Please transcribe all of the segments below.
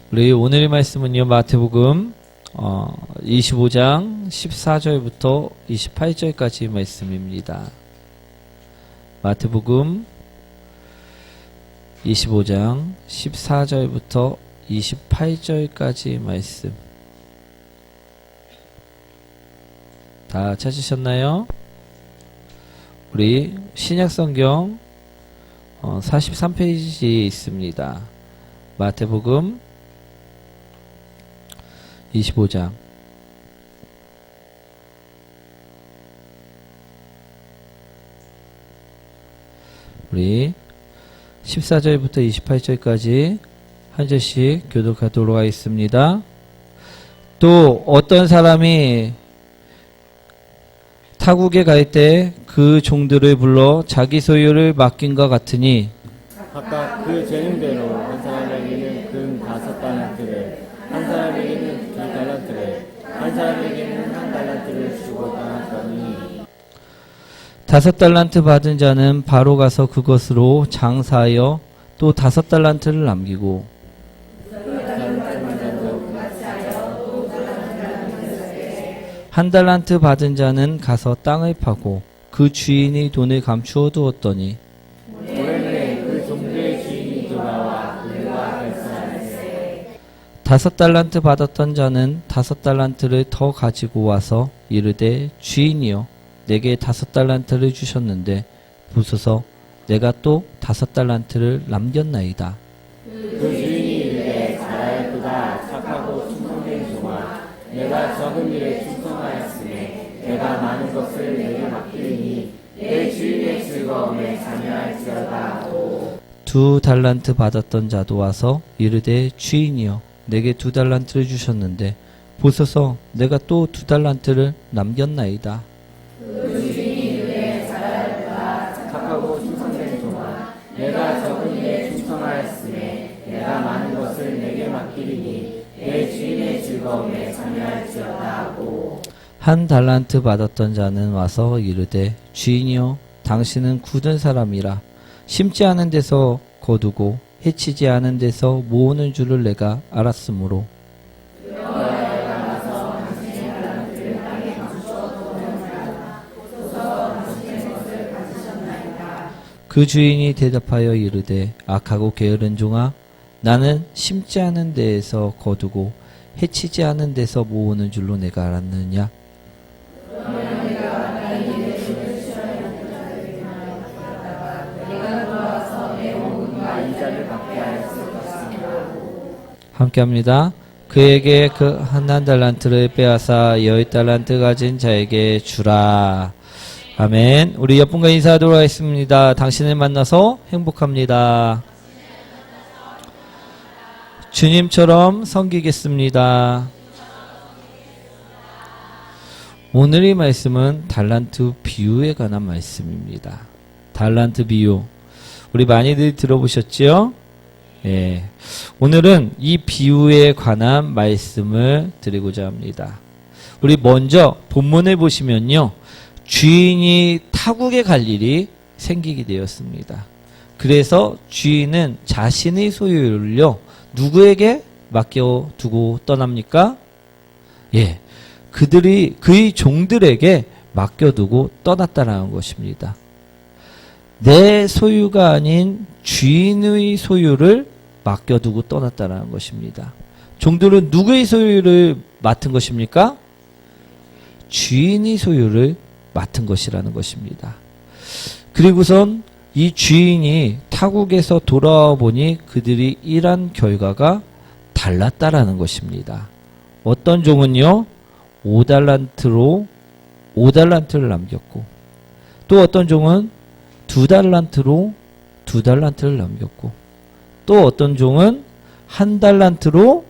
우리 오늘의 말씀은요, 마태복음 25장 14절부터 28절까지 말씀입니다. 마태복음 25장 14절부터 28절까지 말씀. 다 찾으셨나요? 우리 신약성경 43페이지에 있습니다. 마태복음 25장 우리 14절부터 28절까지 한 절씩 교독하도록 하겠습니다. 또 어떤 사람이 타국에 갈 때 그 종들을 불러 자기 소유를 맡긴 것 같으니 각각 그 재능대로 한 사람에게는 금 5달란트를, 한 사람에게는 2달란트를, 한 사람에게는 1달란트를 주고 떠났더니 5달란트 받은 자는 바로 가서 그것으로 장사하여 또 5달란트를 남기고 1달란트 받은 자는 가서 땅을 파고 그 주인이 돈을 감추어 두었더니 오래전에 그 종들의 주인이 돌아와 그들과 결산하되 5달란트 받았던 자는 5달란트를 더 가지고 와서 이르되 주인이여 내게 5달란트를 주셨는데 보소서 내가 또 5달란트를 남겼나이다. 그 주인이 이르되 잘하였도다 착하고 충성된 종아 내가 적은 일에 충성하였으니 내가 많은 것을 내게 맡기리니 내 주인의 즐거움에 참여할지어다 하고 2달란트 받았던 자도 와서 이르되 주인이여 내게 2달란트를 주셨는데 보소서 내가 또 2달란트를 남겼나이다. 착하고 충성된 종아 내가 적은 일에 충성하였으니 내가 많은 것을 내게 맡기리니 내 주인의 즐거움에 참여할지어다 하고 1달란트 받았던 자는 와서 이르되 주인이여 당신은 굳은 사람이라 심지 않은 데서 거두고 해치지 않은 데서 모으는 줄을 내가 알았으므로 그 주인이 대답하여 이르되 악하고 게으른 종아 나는 심지 않은 데에서 거두고 해치지 않은 데서 모으는 줄로 내가 알았느냐. 함께합니다. 그에게 그 1달란트를 빼앗아 10달란트 가진 자에게 주라. 아멘. 우리 옆분과 인사하도록 하겠습니다. 당신을 만나서 행복합니다. 주님처럼 섬기겠습니다. 오늘의 말씀은 달란트 비유에 관한 말씀입니다. 달란트 비유. 우리 많이들 들어보셨죠? 예. 오늘은 이 비유에 관한 말씀을 드리고자 합니다. 우리 먼저 본문을 보시면요. 주인이 타국에 갈 일이 생기게 되었습니다. 그래서 주인은 자신의 소유를요. 누구에게 맡겨두고 떠납니까? 예. 그의 종들에게 맡겨두고 떠났다라는 것입니다. 내 소유가 아닌 주인의 소유를 맡겨두고 떠났다라는 것입니다. 종들은 누구의 소유를 맡은 것입니까? 주인의 소유를 맡은 것이라는 것입니다. 그리고선 이 주인이 타국에서 돌아와 보니 그들이 일한 결과가 달랐다라는 것입니다. 어떤 종은요, 5달란트를 남겼고, 또 어떤 종은 2달란트로 2달란트를 남겼고, 또 어떤 종은 1달란트로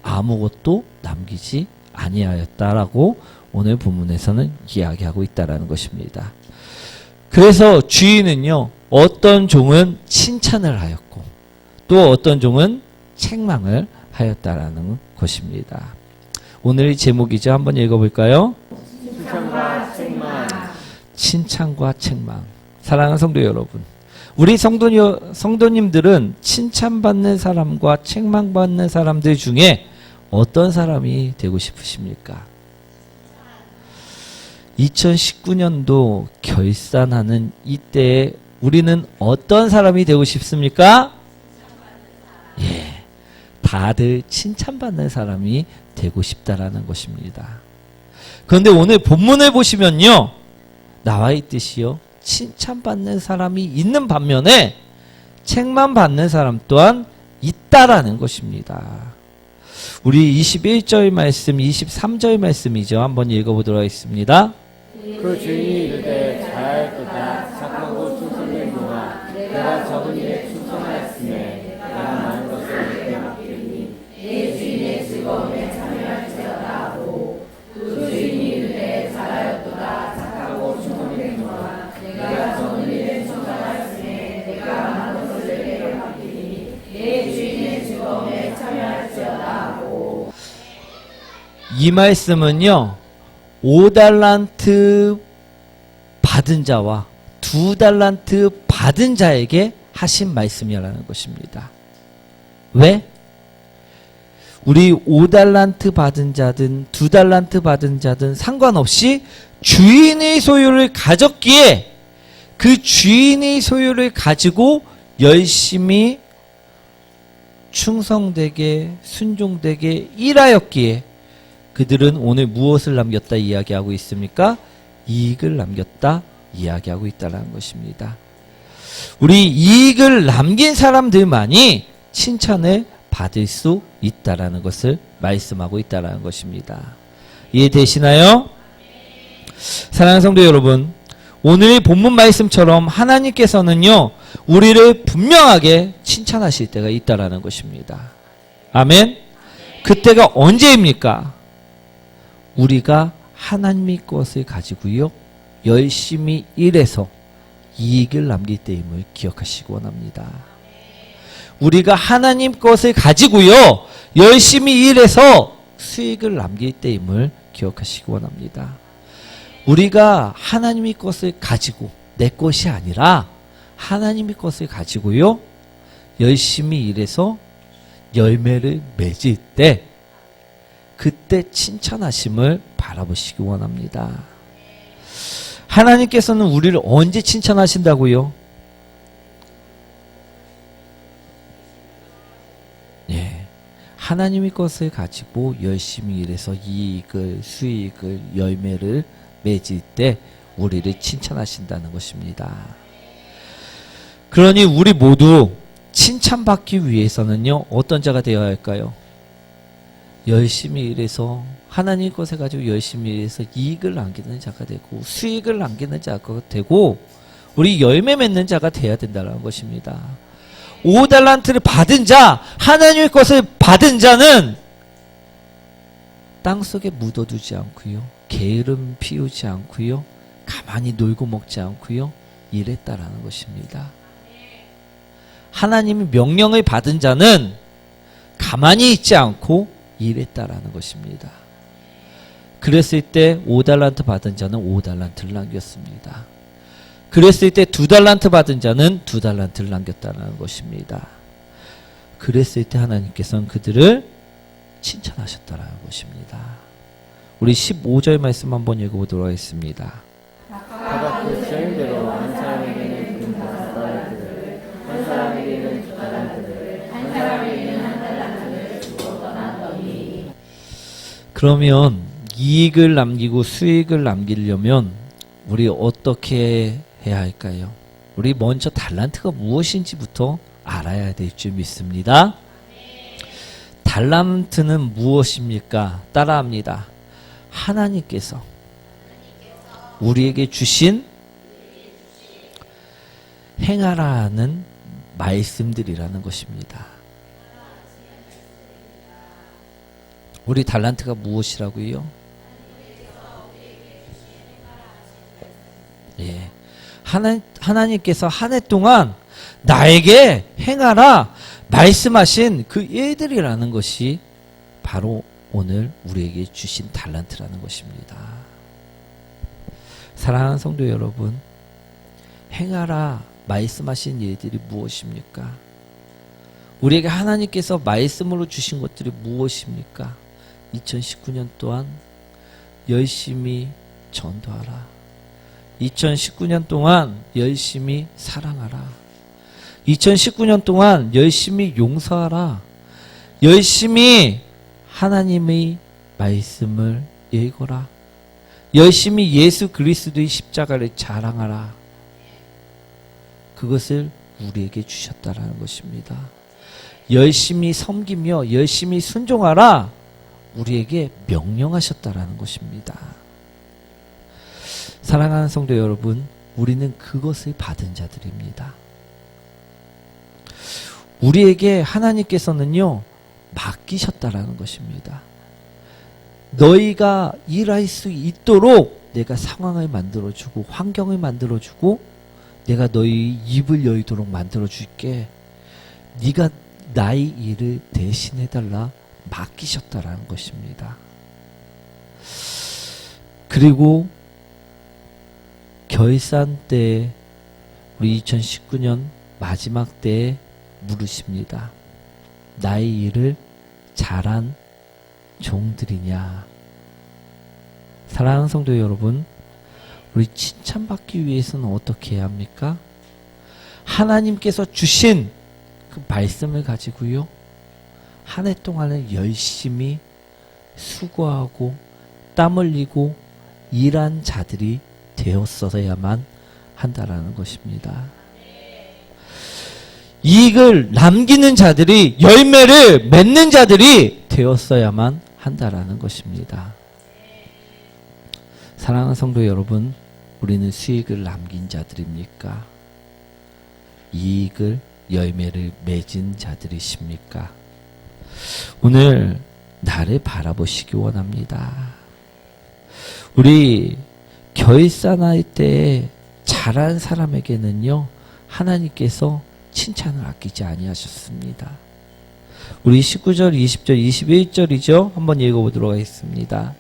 아무것도 남기지 아니하였다라고 오늘 본문에서는 이야기하고 있다라는 것입니다. 그래서 주인은요, 어떤 종은 칭찬을 하였고, 또 어떤 종은 책망을 하였다라는 것입니다. 오늘의 제목이죠. 한번 읽어볼까요? 칭찬과 책망. 칭찬과 책망. 사랑하는 성도 여러분, 우리 성도님들은 칭찬받는 사람과 책망받는 사람들 중에 어떤 사람이 되고 싶으십니까? 2019년도 결산하는 이때에 우리는 어떤 사람이 되고 싶습니까? 예, 다들 칭찬받는 사람이 되고 싶다라는 것입니다. 그런데 오늘 본문을 보시면요, 나와 있듯이요, 칭찬받는 사람이 있는 반면에 책망받는 사람 또한 있다라는 것입니다. 우리 21절 말씀, 23절 말씀이죠. 한번 읽어보도록 하겠습니다. 그 주인이 이르되 잘할 거다 착하고 충성된 종아 내가 적은 일에 충성하였으며 내가 많은 것을 내게 맡기니 내 주인의 즐거움에 참여할지어다 하고 그 주인이 이르되 잘하였도다 착하고 충성된 종아 내가 적은 일에 충성하였으며 내가 많은 것을 내게 맡기니 내 주인의 즐거움에 참여할지어다 하고. 이 말씀은요, 5달란트 받은 자와 2달란트 받은 자에게 하신 말씀이라는 것입니다. 왜? 우리 5달란트 받은 자든 2달란트 받은 자든 상관없이 주인의 소유를 가졌기에 그 주인의 소유를 가지고 열심히 충성되게 순종되게 일하였기에 그들은 오늘 무엇을 남겼다 이야기하고 있습니까? 이익을 남겼다 이야기하고 있다는 것입니다. 우리 이익을 남긴 사람들만이 칭찬을 받을 수 있다라는 것을 말씀하고 있다는 것입니다. 이해되시나요? 사랑하는 성도 여러분, 오늘의 본문 말씀처럼 하나님께서는요, 우리를 분명하게 칭찬하실 때가 있다라는 것입니다. 아멘. 그때가 언제입니까? 우리가 하나님의 것을 가지고요, 열심히 일해서 이익을 남길 때임을 기억하시기 원합니다. 우리가 하나님 것을 가지고요, 열심히 일해서 수익을 남길 때임을 기억하시기 원합니다. 우리가 하나님의 것을 가지고 내 것이 아니라 하나님의 것을 가지고요, 열심히 일해서 열매를 맺을 때 그때 칭찬하심을 바라보시기 원합니다. 하나님께서는 우리를 언제 칭찬하신다고요? 예, 하나님의 것을 가지고 열심히 일해서 이익을, 수익을, 열매를 맺을 때 우리를 칭찬하신다는 것입니다. 그러니 우리 모두 칭찬받기 위해서는요, 어떤 자가 되어야 할까요? 열심히 일해서 하나님 것을 가지고 열심히 일해서 이익을 남기는 자가 되고 수익을 남기는 자가 되고 우리 열매 맺는 자가 되어야 된다는 것입니다. 5달란트를 받은 자, 하나님의 것을 받은 자는 땅속에 묻어두지 않고요, 게으름 피우지 않고요, 가만히 놀고 먹지 않고요, 일했다라는 것입니다. 하나님의 명령을 받은 자는 가만히 있지 않고 일했다라는 것입니다. 그랬을 때 5달란트 받은 자는 5달란트를 남겼습니다. 그랬을 때 2달란트 받은 자는 2달란트를 남겼다는 것입니다. 그랬을 때 하나님께서는 그들을 칭찬하셨다는 것입니다. 우리 15절 말씀 한번 읽어보도록 하겠습니다. 각각 그 시행대로 한 사람에게는 금 5달란트를, 한 사람에게는 2달란트를, 한 사람에게는 1달란트를 주고 떠났더니. 그러면 이익을 남기고 수익을 남기려면 우리 어떻게 해야 할까요? 우리 먼저 달란트가 무엇인지부터 알아야 될 줄 믿습니다. 달란트는 무엇입니까? 따라합니다. 하나님께서 우리에게 주신 행하라 하는 말씀들이라는 것입니다. 우리 달란트가 무엇이라고요? 예, 하나님께서 한 해 동안 나에게 행하라 말씀하신 그 일들이라는 것이 바로 오늘 우리에게 주신 달란트라는 것입니다. 사랑하는 성도 여러분, 행하라 말씀하신 일들이 무엇입니까? 우리에게 하나님께서 말씀으로 주신 것들이 무엇입니까? 2019년 동안 열심히 전도하라. 2019년 동안 열심히 사랑하라. 2019년 동안 열심히 용서하라. 열심히 하나님의 말씀을 읽어라. 열심히 예수 그리스도의 십자가를 자랑하라. 그것을 우리에게 주셨다라는 것입니다. 열심히 섬기며 열심히 순종하라. 우리에게 명령하셨다라는 것입니다. 사랑하는 성도 여러분, 우리는 그것을 받은 자들입니다. 우리에게 하나님께서는요, 맡기셨다라는 것입니다. 너희가 일할 수 있도록 내가 상황을 만들어주고 환경을 만들어주고 내가 너희 입을 열도록 만들어줄게. 네가 나의 일을 대신해달라 맡기셨다라는 것입니다. 그리고 결산 때 우리 2019년 마지막 때에 물으십니다. 나의 일을 잘한 종들이냐. 사랑하는 성도 여러분, 우리 칭찬받기 위해서는 어떻게 해야 합니까? 하나님께서 주신 그 말씀을 가지고요, 한 해 동안은 열심히 수고하고 땀 흘리고 일한 자들이 되었어야만 한다라는 것입니다. 이익을 남기는 자들이, 열매를 맺는 자들이 되었어야만 한다라는 것입니다. 사랑하는 성도 여러분, 우리는 수익을 남긴 자들입니까? 이익을, 열매를 맺은 자들이십니까? 오늘 나를 바라보시기 원합니다. 우리 결산할 때 잘한 사람에게는요, 하나님께서 칭찬을 아끼지 아니하셨습니다. 우리 19절, 20절, 21절이죠. 한번 읽어보도록 하겠습니다.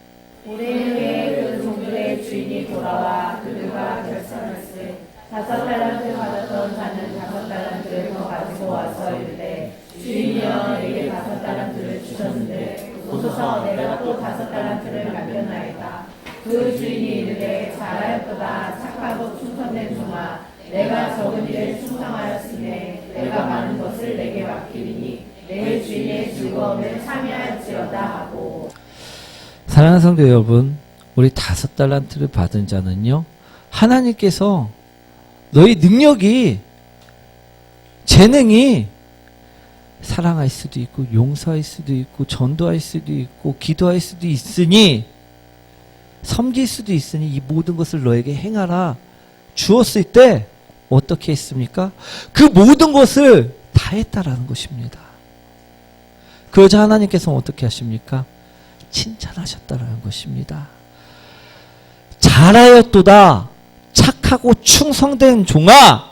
오랜 후에 그 종들의 주인이 돌아와 그들과 결산할세 5달란트 받았던 자는 5달란트를 더 가지고 와서 이르되 주인이여 내게 5달란트를 주셨는데 보소서 내가 또 5달란트를 남겼나이다. 그 주인이 이르되 잘하였도다. 착하고 충성된 종아 내가 적은 일에 충성하였으니 내가 많은 것을 내게 맡기리니 내 주인의 즐거움을 참여할지어다 하고. 사랑하는 성도 여러분, 우리 5달란트를 받은 자는요, 하나님께서 너희 능력이, 재능이 사랑할 수도 있고 용서할 수도 있고 전도할 수도 있고 기도할 수도 있으니 섬길 수도 있으니 이 모든 것을 너에게 행하라 주었을 때 어떻게 했습니까? 그 모든 것을 다 했다라는 것입니다. 그러자 하나님께서는 어떻게 하십니까? 칭찬하셨다라는 것입니다. 잘하였도다. 착하고 충성된 종아,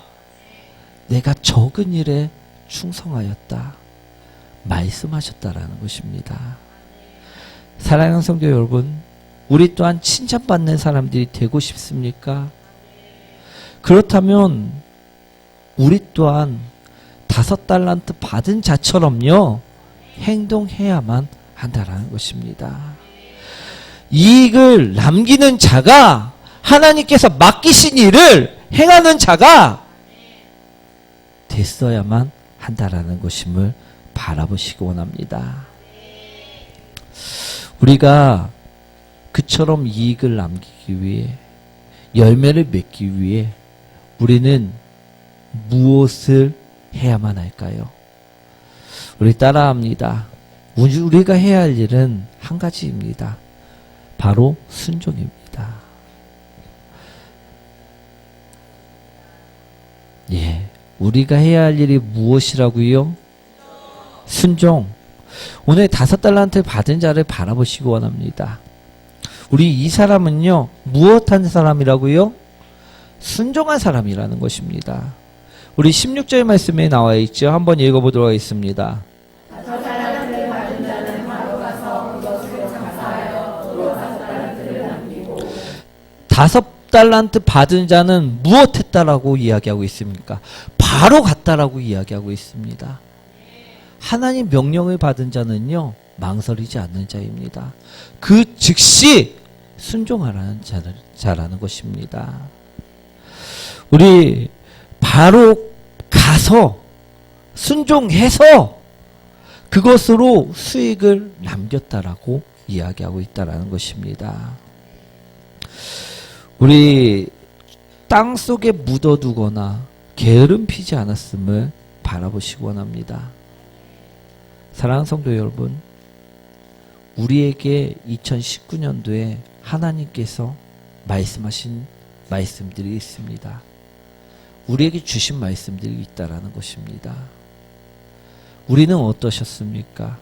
내가 적은 일에 충성하였다. 말씀하셨다라는 것입니다. 사랑하는 성도 여러분, 우리 또한 칭찬받는 사람들이 되고 싶습니까? 그렇다면 우리 또한 5달란트 받은 자처럼요, 행동해야만 한다라는 것입니다. 이익을 남기는 자가, 하나님께서 맡기신 일을 행하는 자가 됐어야만 한다라는 것임을 바라보시기 원합니다. 우리가 그처럼 이익을 남기기 위해, 열매를 맺기 위해 우리는 무엇을 해야만 할까요? 우리 따라합니다. 우리가 해야 할 일은 한 가지입니다. 바로 순종입니다. 예, 우리가 해야 할 일이 무엇이라고요? 순종. 오늘 5달란트 받은 자를 바라보시기 원합니다. 우리 이 사람은요, 무엇한 사람이라고요? 순종한 사람이라는 것입니다. 우리 16절 말씀에 나와 있죠. 한번 읽어보도록 하겠습니다. 5달란트를 받은 자는 바로 가서 그것을 장사하여 또 5달란트를 남기고. 5달란트 받은 자는 무엇했다라고 이야기하고 있습니까? 바로 갔다라고 이야기하고 있습니다. 하나님 명령을 받은 자는요, 망설이지 않는 자입니다. 그 즉시 순종하라는 자라는 것입니다. 우리 바로 가서 순종해서 그것으로 수익을 남겼다라고 이야기하고 있다라는 것입니다. 우리 땅 속에 묻어두거나 게으름 피지 않았음을 바라보시기 원합니다. 사랑하는 성도 여러분, 우리에게 2019년도에 하나님께서 말씀하신 말씀들이 있습니다. 우리에게 주신 말씀들이 있다라는 것입니다. 우리는 어떠셨습니까?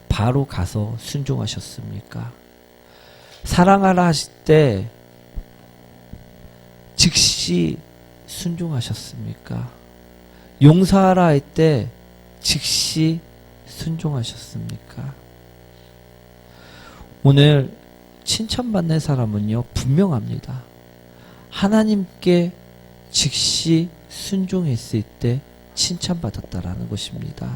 바로 가서 순종하셨습니까? 사랑하라 하실 때 즉시 순종하셨습니까? 용서하라 할 때 즉시 순종하셨습니까? 오늘 칭찬받는 사람은요, 분명합니다. 하나님께 즉시 순종했을 때 칭찬받았다라는 것입니다.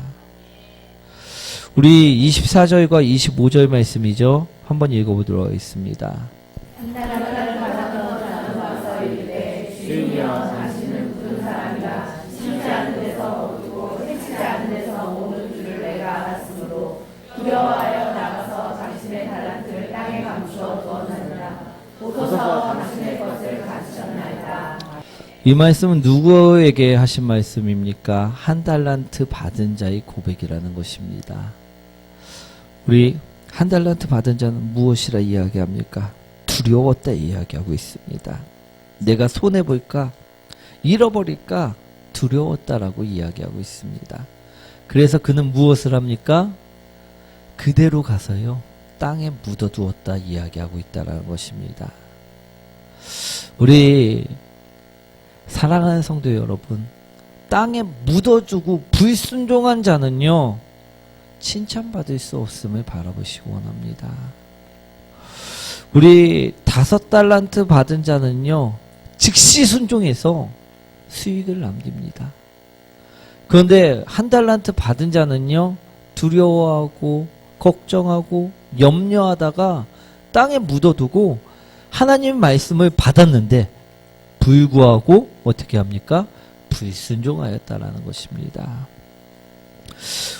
우리 24절과 25절 말씀이죠. 한번 읽어보도록 하겠습니다. 주여 당신은 굳은 사람이라 심지 않은 데서 어두고 해치지 않은 데서 모으는 줄을 내가 알았으므로 두려워하여 나가서 당신의 달란트를 땅에 감추어 두었느니라. 보소서 당신의 것을 가지셨나이다. 이 말씀은 누구에게 하신 말씀입니까? 한 달란트 받은 자의 고백이라는 것입니다. 우리 한 달란트 받은 자는 무엇이라 이야기합니까? 두려웠다 이야기하고 있습니다. 내가 손해볼까? 잃어버릴까? 두려웠다라고 이야기하고 있습니다. 그래서 그는 무엇을 합니까? 그대로 가서요, 땅에 묻어두었다 이야기하고 있다라는 것입니다. 우리 사랑하는 성도 여러분, 땅에 묻어주고 불순종한 자는요, 칭찬받을 수 없음을 바라보시기 원합니다. 우리 5달란트 받은 자는요, 즉시 순종해서 수익을 남깁니다. 그런데 1달란트 받은 자는요, 두려워하고 걱정하고 염려하다가 땅에 묻어두고 하나님 말씀을 받았는데 불구하고 어떻게 합니까? 불순종하였다라는 것입니다.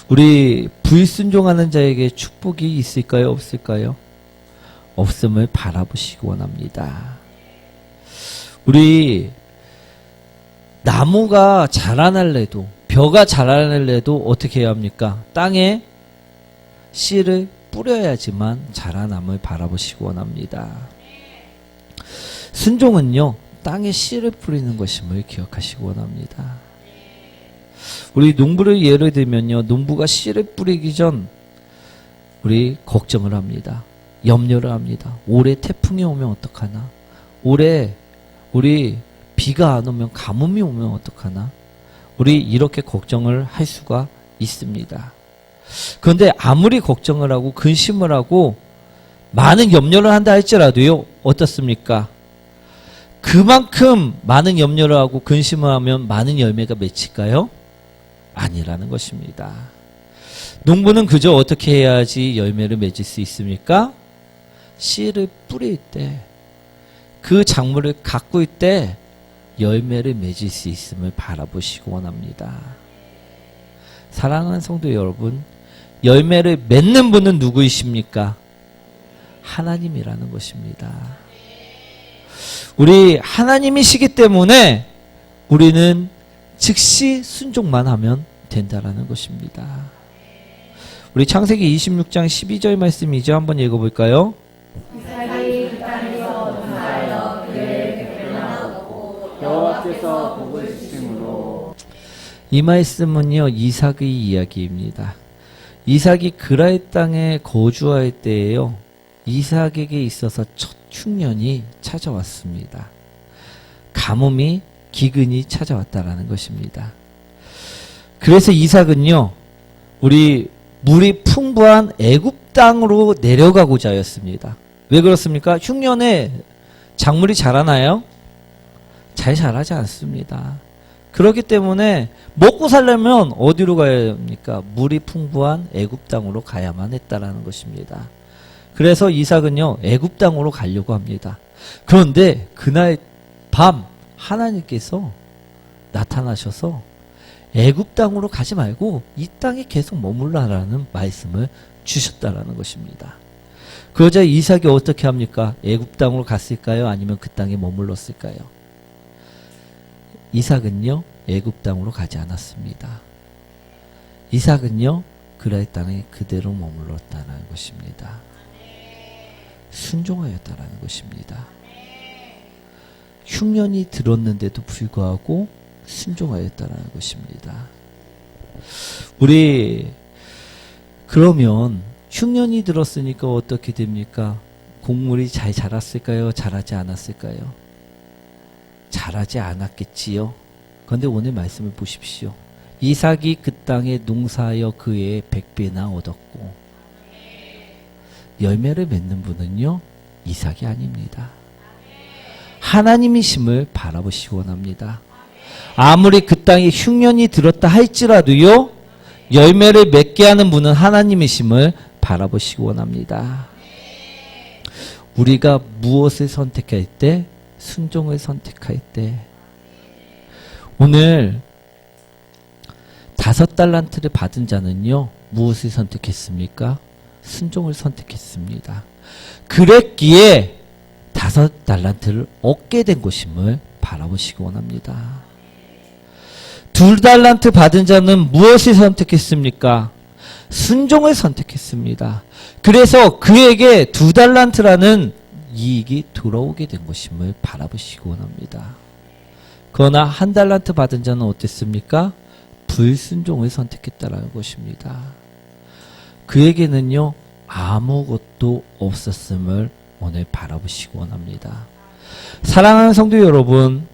우리 불순종하는 자에게 축복이 있을까요? 없을까요? 없음을 바라보시기 원합니다. 우리 나무가 자라날래도, 벼가 자라날래도 어떻게 해야 합니까? 땅에 씨를 뿌려야지만 자라남을 바라보시기 원합니다. 순종은요, 땅에 씨를 뿌리는 것임을 기억하시기 원합니다. 우리 농부를 예를 들면요, 농부가 씨를 뿌리기 전 우리 걱정을 합니다. 염려를 합니다. 올해 태풍이 오면 어떡하나? 올해 우리 비가 안 오면 가뭄이 오면 어떡하나? 우리 이렇게 걱정을 할 수가 있습니다. 그런데 아무리 걱정을 하고 근심을 하고 많은 염려를 한다 할지라도요, 어떻습니까? 그만큼 많은 염려를 하고 근심을 하면 많은 열매가 맺힐까요? 아니라는 것입니다. 농부는 그저 어떻게 해야지 열매를 맺을 수 있습니까? 씨를 뿌릴 때, 그 작물을 가꿀 때 열매를 맺을 수 있음을 바라보시기 원합니다. 사랑하는 성도 여러분, 열매를 맺는 분은 누구이십니까? 하나님이라는 것입니다. 우리 하나님이시기 때문에 우리는 즉시 순종만 하면 된다라는 것입니다. 우리 창세기 26장 12절 말씀이죠. 한번 읽어볼까요? 이삭이 그 땅에서 전사하여 그를 백배나 여호와께서 복을 주심으로. 이 말씀은요, 이삭의 이야기입니다. 이삭이 그랄 땅에 거주할 때에요, 이삭에게 있어서 첫 흉년이 찾아왔습니다. 가뭄이, 기근이 찾아왔다라는 것입니다. 그래서 이삭은요, 우리 물이 풍부한 애굽 땅으로 내려가고자 하였습니다. 왜 그렇습니까? 흉년에 작물이 자라나요? 잘 자라지 않습니다. 그렇기 때문에 먹고 살려면 어디로 가야 합니까? 물이 풍부한 애굽 땅으로 가야만 했다라는 것입니다. 그래서 이삭은요, 애굽 땅으로 가려고 합니다. 그런데 그날 밤 하나님께서 나타나셔서 애굽 땅으로 가지 말고 이 땅에 계속 머물라라는 말씀을 주셨다라는 것입니다. 그러자 이삭이 어떻게 합니까? 애굽 땅으로 갔을까요? 아니면 그 땅에 머물렀을까요? 이삭은요, 애굽 땅으로 가지 않았습니다. 이삭은요, 그랄 땅에 그대로 머물렀다는 것입니다. 순종하였다라는 것입니다. 흉년이 들었는데도 불구하고 순종하였다라는 것입니다. 우리 그러면 흉년이 들었으니까 어떻게 됩니까? 곡물이 잘 자랐을까요? 자라지 않았을까요? 자라지 않았겠지요. 그런데 오늘 말씀을 보십시오. 이삭이 그 땅에 농사하여 그 해에 100배나 얻었고, 열매를 맺는 분은요, 이삭이 아닙니다. 하나님이심을 바라보시기 원합니다. 아무리 그 땅에 흉년이 들었다 할지라도요, 열매를 맺게 하는 분은 하나님이심을 바라보시기 원합니다. 우리가 무엇을 선택할 때, 순종을 선택할 때, 오늘 5달란트를 받은 자는요, 무엇을 선택했습니까? 순종을 선택했습니다. 그랬기에 5달란트를 얻게 된 것임을 바라보시기 원합니다. 2달란트 받은 자는 무엇을 선택했습니까? 순종을 선택했습니다. 그래서 그에게 2달란트라는 이익이 돌아오게 된 것임을 바라보시기 원합니다. 그러나 1달란트 받은 자는 어땠습니까? 불순종을 선택했다라는 것입니다. 그에게는요, 아무것도 없었음을 오늘 바라보시기 원합니다. 사랑하는 성도 여러분,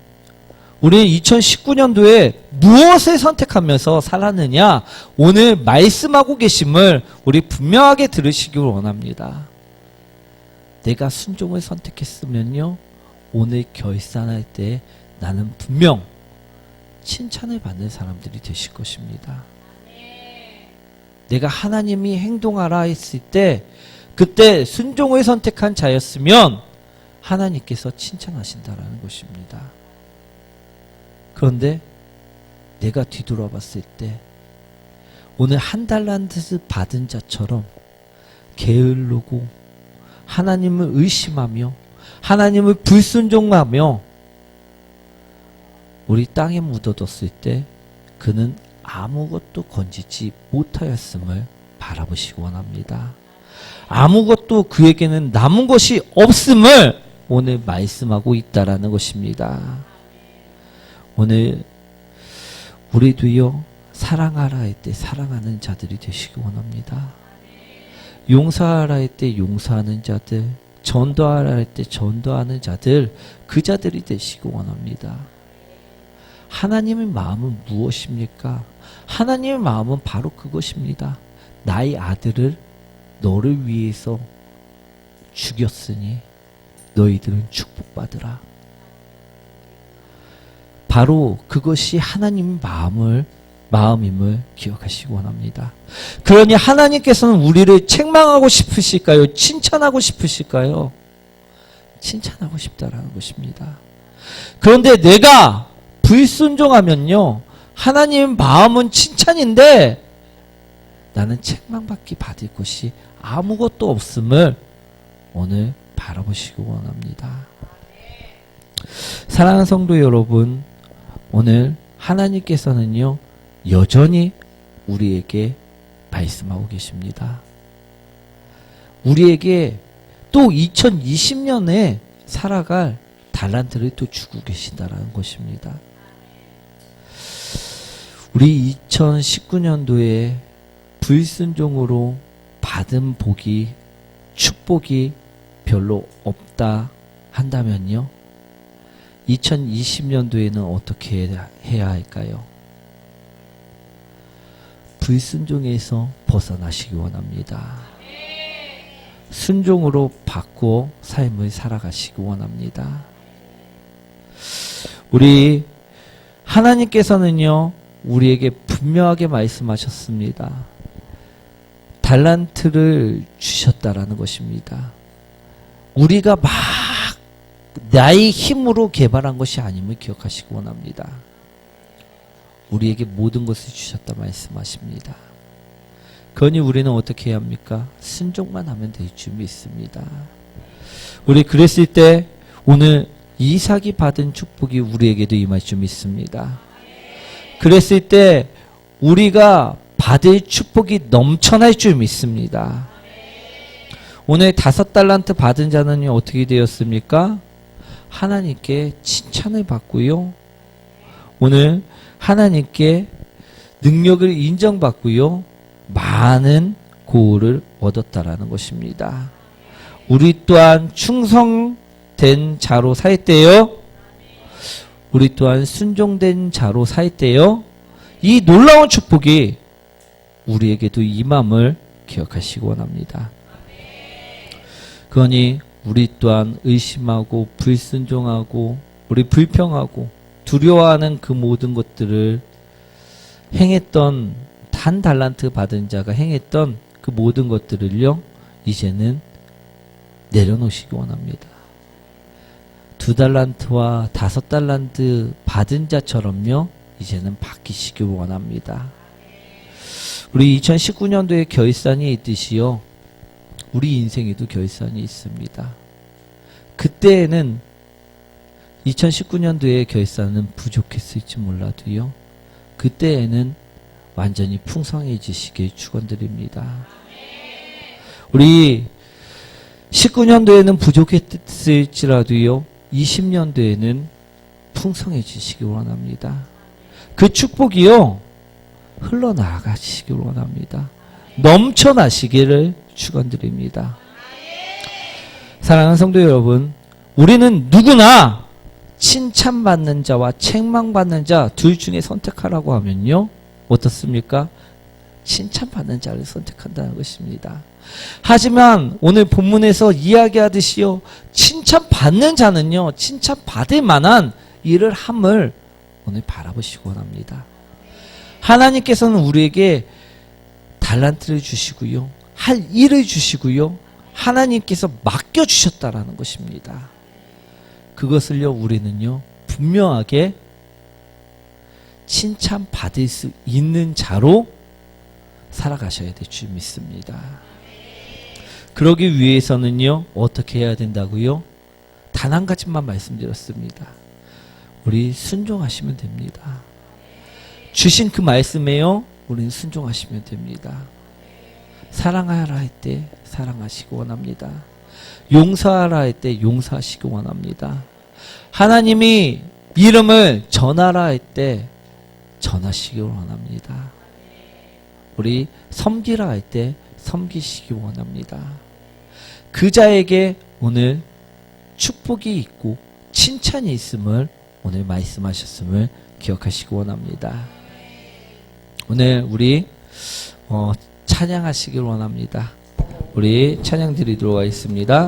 우리 2019년도에 무엇을 선택하면서 살았느냐? 오늘 말씀하고 계심을 우리 분명하게 들으시길 원합니다. 내가 순종을 선택했으면요, 오늘 결산할 때 나는 분명 칭찬을 받는 사람들이 되실 것입니다. 내가 하나님이 행동하라 했을 때 그때 순종을 선택한 자였으면 하나님께서 칭찬하신다라는 것입니다. 그런데 내가 뒤돌아봤을 때 오늘 1달란트 받은 자처럼 게을르고 하나님을 의심하며 하나님을 불순종하며 우리 땅에 묻어뒀을 때 그는 아무것도 건지지 못하였음을 바라보시기 원합니다. 아무것도 그에게는 남은 것이 없음을 오늘 말씀하고 있다라는 것입니다. 오늘 우리도요, 사랑하라 할 때 사랑하는 자들이 되시기 원합니다. 용서하라 할 때 용서하는 자들, 전도하라 할 때 전도하는 자들, 그 자들이 되시기 원합니다. 하나님의 마음은 무엇입니까? 하나님의 마음은 바로 그것입니다. 나의 아들을 너를 위해서 죽였으니 너희들은 축복받으라. 바로 그것이 하나님의 마음임을 기억하시기 원합니다. 그러니 하나님께서는 우리를 책망하고 싶으실까요? 칭찬하고 싶으실까요? 칭찬하고 싶다라는 것입니다. 그런데 내가 불순종하면요, 하나님의 마음은 칭찬인데 나는 책망받기 받을 것이 아무것도 없음을 오늘 바라보시기 원합니다. 사랑하는 성도 여러분, 오늘 하나님께서는요, 여전히 우리에게 말씀하고 계십니다. 우리에게 또 2020년에 살아갈 달란트를 또 주고 계신다라는 것입니다. 우리 2019년도에 불순종으로 받은 복이, 축복이 별로 없다 한다면요, 2020년도에는 어떻게 해야 할까요? 불순종에서 벗어나시기 원합니다. 순종으로 바꾸어 삶을 살아가시기 원합니다. 우리 하나님께서는요, 우리에게 분명하게 말씀하셨습니다. 달란트를 주셨다라는 것입니다. 우리가 막 나의 힘으로 개발한 것이 아님을 기억하시기 원합니다. 우리에게 모든 것을 주셨다 말씀하십니다. 그러니 우리는 어떻게 해야 합니까? 순종만 하면 될 줄 믿습니다. 우리 그랬을 때 오늘 이삭이 받은 축복이 우리에게도 임할 줄 믿습니다. 그랬을 때 우리가 받을 축복이 넘쳐날 줄 믿습니다. 오늘 5달란트 받은 자는 어떻게 되었습니까? 하나님께 칭찬을 받고요. 오늘 하나님께 능력을 인정받고요. 많은 고을을 얻었다라는 것입니다. 우리 또한 충성된 자로 살 때요. 우리 또한 순종된 자로 살 때요. 이 놀라운 축복이 우리에게도 임함을 기억하시기 원합니다. 그러니 우리 또한 의심하고 불순종하고 우리 불평하고 두려워하는 그 모든 것들을 행했던 한 달란트 받은 자가 행했던 그 모든 것들을요, 이제는 내려놓으시기 원합니다. 2달란트와 5달란트 받은 자처럼요, 이제는 바뀌시기 원합니다. 우리 2019년도에 결산이 있듯이요, 우리 인생에도 결산이 있습니다. 그때에는 2019년도의 결산은 부족했을지 몰라도요, 그때에는 완전히 풍성해지시길 축원드립니다. 우리 19년도에는 부족했을지라도요, 20년도에는 풍성해지시길 원합니다. 그 축복이요, 흘러나가시길 원합니다. 넘쳐나시기를 축원드립니다. 사랑하는 성도 여러분, 우리는 누구나 칭찬받는 자와 책망받는 자 둘 중에 선택하라고 하면요, 어떻습니까? 칭찬받는 자를 선택한다는 것입니다. 하지만 오늘 본문에서 이야기하듯이요, 칭찬받는 자는요, 칭찬받을 만한 일을 함을 오늘 바라보시기 원합니다. 하나님께서는 우리에게 달란트를 주시고요, 할 일을 주시고요, 하나님께서 맡겨주셨다라는 것입니다. 그것을요, 우리는요, 분명하게 칭찬받을 수 있는 자로 살아가셔야 될 줄 믿습니다. 그러기 위해서는요, 어떻게 해야 된다고요? 단 한 가지만 말씀드렸습니다. 우리 순종하시면 됩니다. 주신 그 말씀에요, 우리는 순종하시면 됩니다. 사랑하라 할 때 사랑하시기 원합니다. 용서하라 할 때 용서하시기 원합니다. 하나님이 이름을 전하라 할 때 전하시기 원합니다. 우리 섬기라 할 때 섬기시기 원합니다. 그 자에게 오늘 축복이 있고 칭찬이 있음을 오늘 말씀하셨음을 기억하시기 원합니다. 오늘 우리 찬양하시길 원합니다. 우리 찬양 드리도록 하겠습니다.